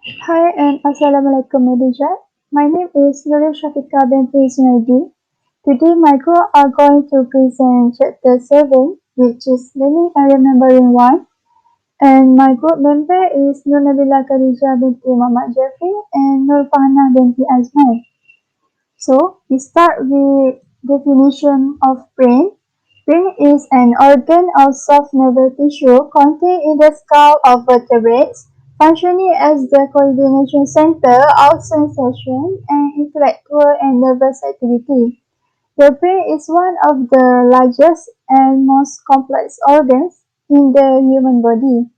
Hi and Assalamualaikum Nadija. My name is Nurul Shafika binti Junaidi. Today my group are going to present chapter 7 which is Learning and Remembering 1 and my group member is Nur Nabila Khadija binti Muhammad Jafri and Nur Fahana binti Azman. So we start with definition of brain. Brain is an organ of soft nervous tissue contained in the skull of vertebrates, functioning as the coordination center of sensation and intellectual and nervous activity. The brain is one of the largest and most complex organs in the human body.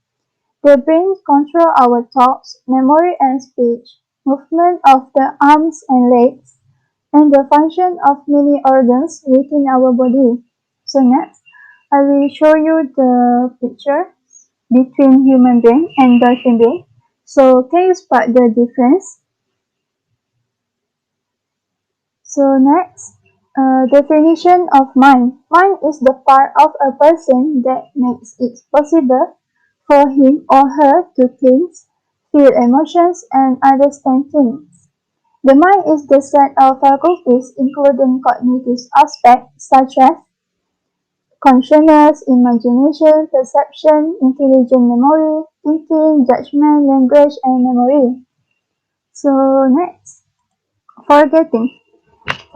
The brain controls our thoughts, memory and speech, movement of the arms and legs, and the function of many organs within our body. So next, I will show you the picture between human brain and dolphin brain. So can you spot the difference? So next, definition of mind. Mind is the part of a person that makes it possible for him or her to think, feel emotions, and understand things. The mind is the set of faculties including cognitive aspects such as consciousness, imagination, perception, intelligent memory, thinking, judgment, language, and memory. So next, forgetting.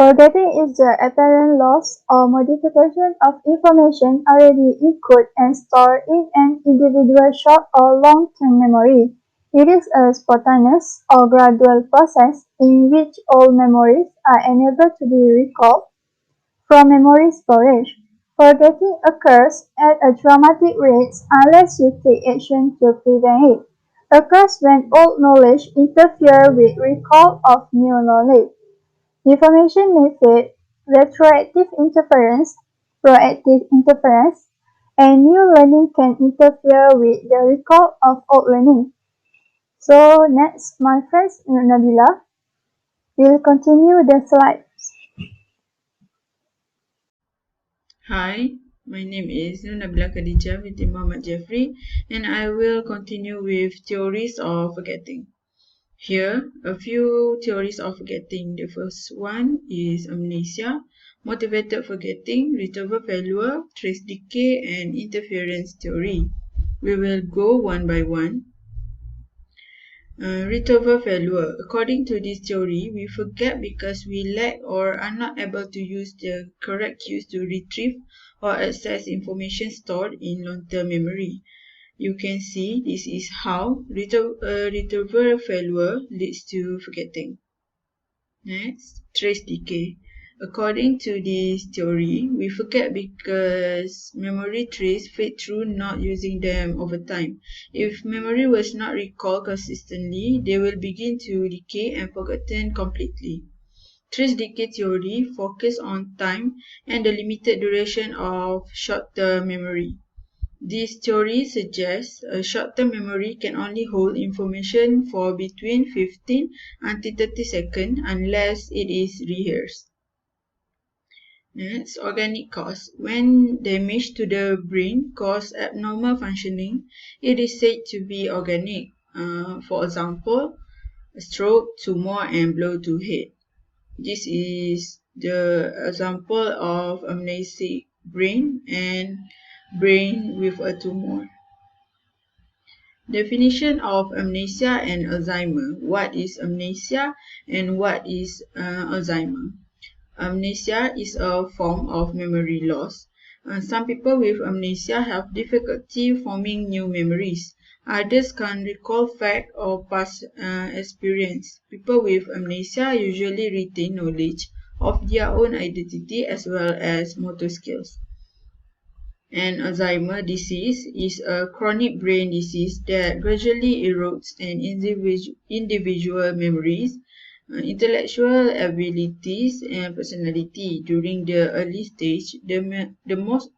Forgetting is the apparent loss or modification of information already encoded and stored in an individual's short or long-term memory. It is a spontaneous or gradual process in which all memories are unable to be recalled from memory storage. Forgetting occurs at a dramatic rate unless you take action to prevent it. Occurs when old knowledge interferes with recall of new knowledge. Information may fade, retroactive interference, proactive interference, and new learning can interfere with the recall of old learning. So next, my friend Nabila will continue the slide. Hi, my name is Nabila Khadija with Muhammad Jeffrey, and I will continue with theories of forgetting. Here, a few theories of forgetting. The first one is amnesia, motivated forgetting, retrieval failure, trace decay, and interference theory. We will go one by one. Retrieval failure. According to this theory, we forget because we lack or are not able to use the correct cues to retrieve or access information stored in long-term memory. You can see this is how retrieval failure leads to forgetting. Next, trace decay. According to this theory, we forget because memory traces fade through not using them over time. If memory was not recalled consistently, they will begin to decay and forgotten completely. Trace decay theory focuses on time and the limited duration of short-term memory. This theory suggests a short-term memory can only hold information for between 15 until 30 seconds unless it is rehearsed. Next, organic cause. When damage to the brain causes abnormal functioning, it is said to be organic. For example, a stroke, tumor, and blow to head. This is the example of amnesic brain and brain with a tumor. Definition of amnesia and Alzheimer. What is amnesia and what is Alzheimer? Amnesia is a form of memory loss. Some people with amnesia have difficulty forming new memories. Others can recall fact or past experience. People with amnesia usually retain knowledge of their own identity as well as motor skills. And Alzheimer's disease is a chronic brain disease that gradually erodes an individual memories, intellectual abilities, and personality. During the early stage, the most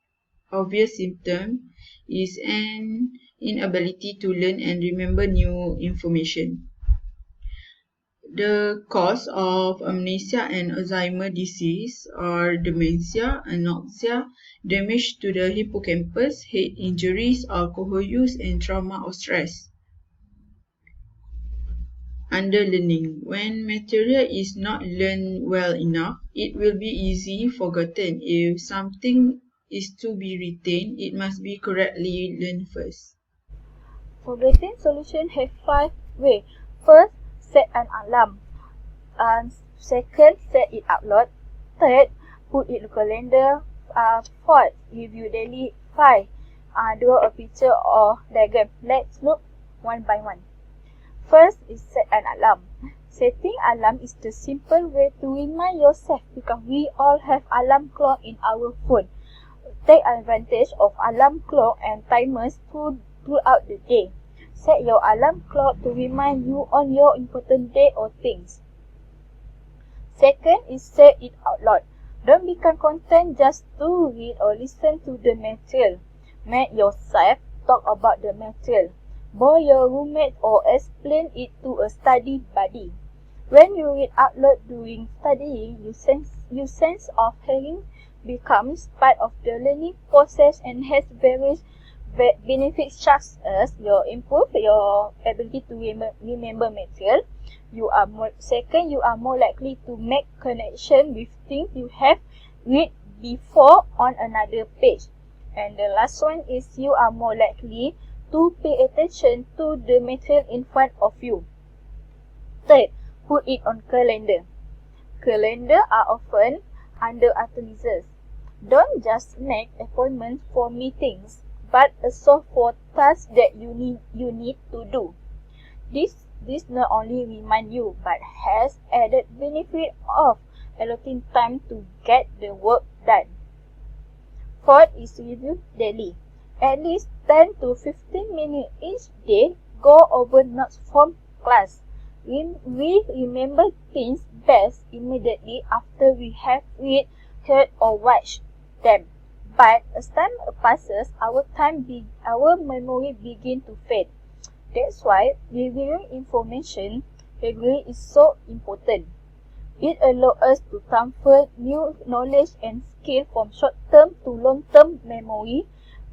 obvious symptom is an inability to learn and remember new information. The cause of amnesia and Alzheimer's disease are dementia, anoxia, damage to the hippocampus, head injuries, alcohol use, and trauma or stress. Underlearning. When material is not learned well enough, it will be easily forgotten. If something is to be retained, it must be correctly learned first. Forgetting solution have 5 ways. First, set an alarm. And second, set it upload. Third, put it in calendar. Fourth, review daily. 5, draw a picture or diagram. Let's look one by one. First is set an alarm. Setting alarm is the simple way to remind yourself because we all have alarm clock in our phone. Take advantage of alarm clock and timers throughout the day. Set your alarm clock to remind you on your important day or things. Second is say it out loud. Don't become content just to read or listen to the material. Make yourself talk about the material. Bore your roommate or explain it to a study buddy. When you read out loud during studying, your sense of hearing becomes part of the learning process and has various benefits such as improve your ability to remember material. You are more likely to make connection with things you have read before on another page. And the last one is you are more likely to pay attention to the material in front of you. Third, put it on calendar. Calendar are often underutilized. Don't just make appointments for meetings, but also for tasks that you need to do. This not only remind you, but has added benefit of allotting time to get the work done. Fourth is review daily. At least 10 to 15 minutes each day go over notes from class. We remember things best immediately after we have read, heard or watched them. But as time passes, our memory begin to fade. That's why reviewing information regularly is so important. It allows us to transfer new knowledge and skill from short-term to long-term memory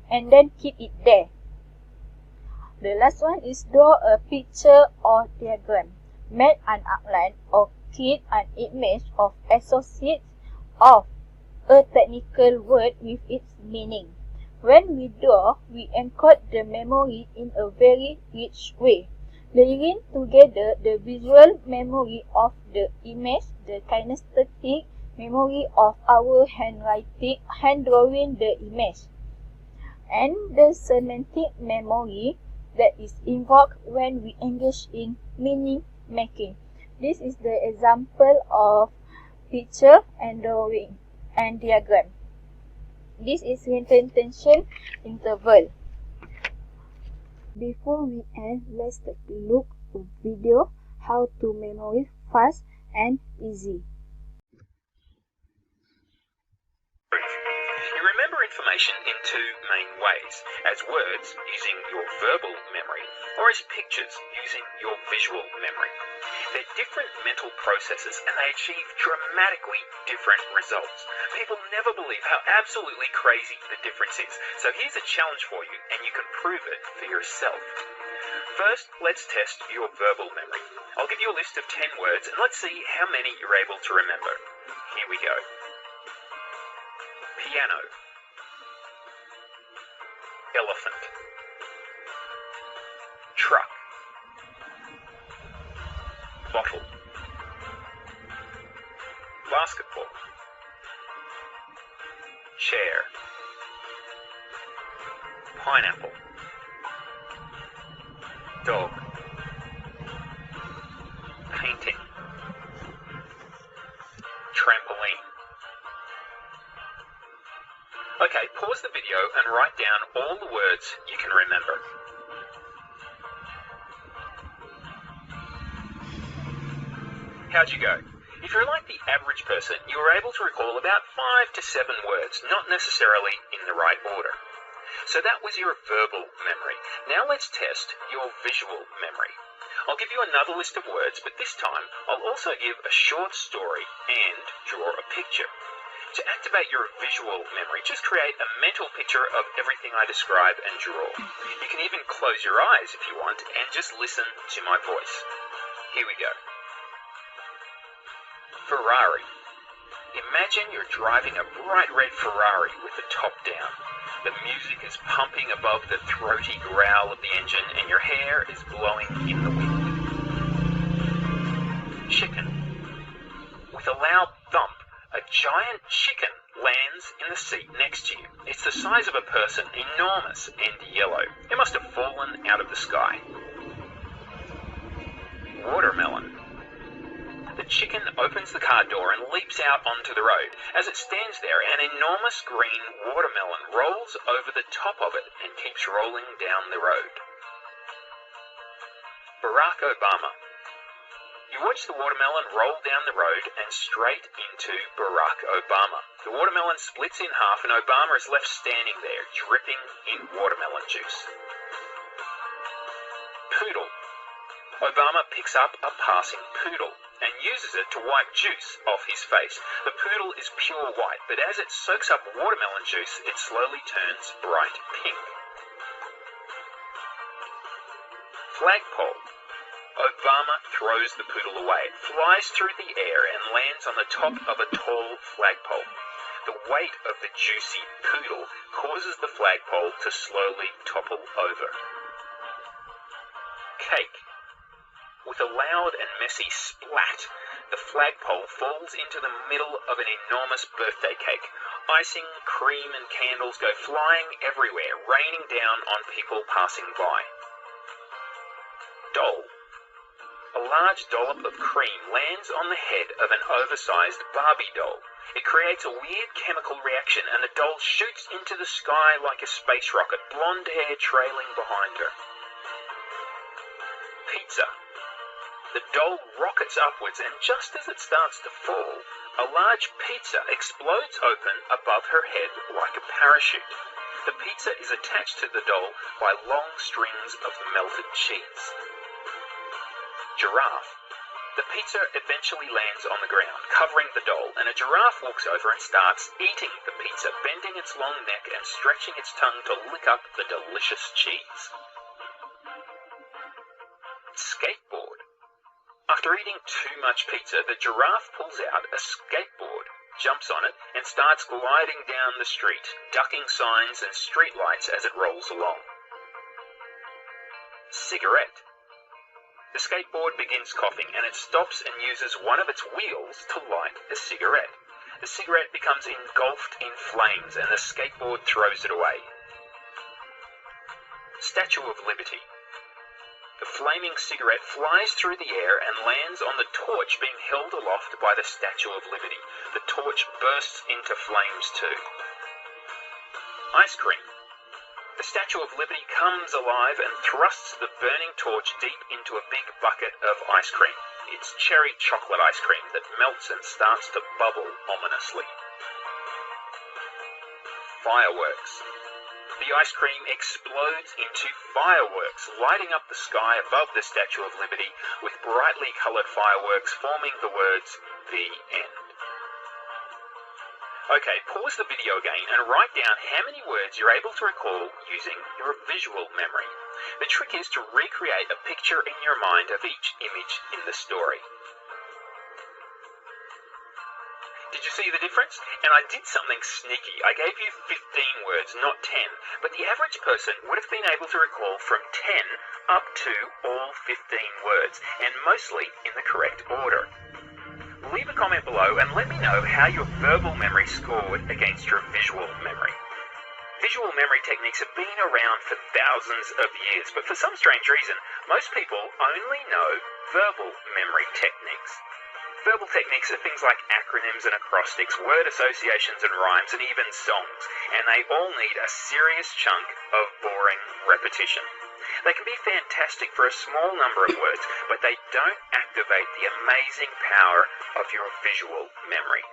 and then keep it there. The last one is draw a picture or diagram. Make an outline or create an image of associate of a technical word with its meaning. When we draw, we encode the memory in a very rich way, layering together the visual memory of the image, the kinesthetic memory of our hand drawing the image, and the semantic memory that is invoked when we engage in meaning making. This is the example of picture and drawing and diagram. This is retention interval. Before we end, let's take a look at video how to memorize fast and easy. You remember information in two main ways, as words using your verbal memory or as pictures using your visual memory. They're different mental processes and they achieve dramatically different results. People never believe how absolutely crazy the difference is. So here's a challenge for you and you can prove it for yourself. First, let's test your verbal memory. I'll give you a list of 10 words and let's see how many you're able to remember. Here we go. Piano, elephant, truck, bottle, basketball, chair, pineapple, dog, painting, trampoline. Okay, pause the video and write down all the words you can remember. How'd you go? If you're like the average person, you were able to recall about 5 to 7 words, not necessarily in the right order. So that was your verbal memory. Now let's test your visual memory. I'll give you another list of words, but this time I'll also give a short story and draw a picture. To activate your visual memory, just create a mental picture of everything I describe and draw. You can even close your eyes if you want and just listen to my voice. Here we go. Ferrari. Imagine you're driving a bright red Ferrari with the top down. The music is pumping above the throaty growl of the engine and your hair is blowing in the wind. Chicken. With a loud thump, a giant chicken lands in the seat next to you. It's the size of a person, enormous and yellow. It must have fallen out of the sky. Watermelon. The chicken opens the car door and leaps out onto the road. As it stands there, an enormous green watermelon rolls over the top of it and keeps rolling down the road. Barack Obama. You watch the watermelon roll down the road and straight into Barack Obama. The watermelon splits in half and Obama is left standing there, dripping in watermelon juice. Poodle. Obama picks up a passing poodle and uses it to wipe juice off his face. The poodle is pure white, but as it soaks up watermelon juice, it slowly turns bright pink. Flagpole. Obama throws the poodle away. It flies through the air and lands on the top of a tall flagpole. The weight of the juicy poodle causes the flagpole to slowly topple over. Cake. With a loud and messy splat, the flagpole falls into the middle of an enormous birthday cake. Icing, cream and candles go flying everywhere, raining down on people passing by. Doll. A large dollop of cream lands on the head of an oversized Barbie doll. It creates a weird chemical reaction and the doll shoots into the sky like a space rocket, blonde hair trailing behind her. Pizza. The doll rockets upwards and just as it starts to fall, a large pizza explodes open above her head like a parachute. The pizza is attached to the doll by long strings of melted cheese. Giraffe. The pizza eventually lands on the ground, covering the doll, and a giraffe walks over and starts eating the pizza, bending its long neck and stretching its tongue to lick up the delicious cheese. Skateboard. After eating too much pizza, the giraffe pulls out a skateboard, jumps on it, and starts gliding down the street, ducking signs and streetlights as it rolls along. Cigarette. The skateboard begins coughing, and it stops and uses one of its wheels to light a cigarette. The cigarette becomes engulfed in flames, and the skateboard throws it away. Statue of Liberty. The flaming cigarette flies through the air and lands on the torch being held aloft by the Statue of Liberty. The torch bursts into flames too. Ice cream. The Statue of Liberty comes alive and thrusts the burning torch deep into a big bucket of ice cream. It's cherry chocolate ice cream that melts and starts to bubble ominously. Fireworks. The ice cream explodes into fireworks, lighting up the sky above the Statue of Liberty with brightly coloured fireworks forming the words, "The End." Okay, pause the video again and write down how many words you're able to recall using your visual memory. The trick is to recreate a picture in your mind of each image in the story. Did you see the difference? And I did something sneaky. I gave you 15 words, not 10, but the average person would have been able to recall from 10 up to all 15 words, and mostly in the correct order. Leave a comment below and let me know how your verbal memory scored against your visual memory. Visual memory techniques have been around for thousands of years, but for some strange reason, most people only know verbal memory techniques. Verbal techniques are things like acronyms and acrostics, word associations and rhymes, and even songs, and they all need a serious chunk of boring repetition. They can be fantastic for a small number of words, but they don't activate the amazing power of your visual memory.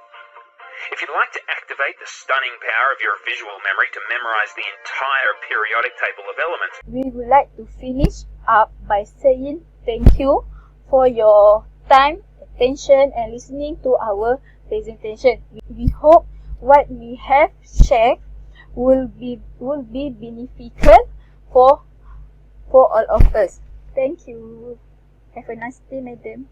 If you'd like to activate the stunning power of your visual memory to memorize the entire periodic table of elements, We would like to finish up by saying thank you for your time, attention and listening to our presentation. We hope what we have shared will be beneficial for all of us. Thank you. Have a nice day, madam.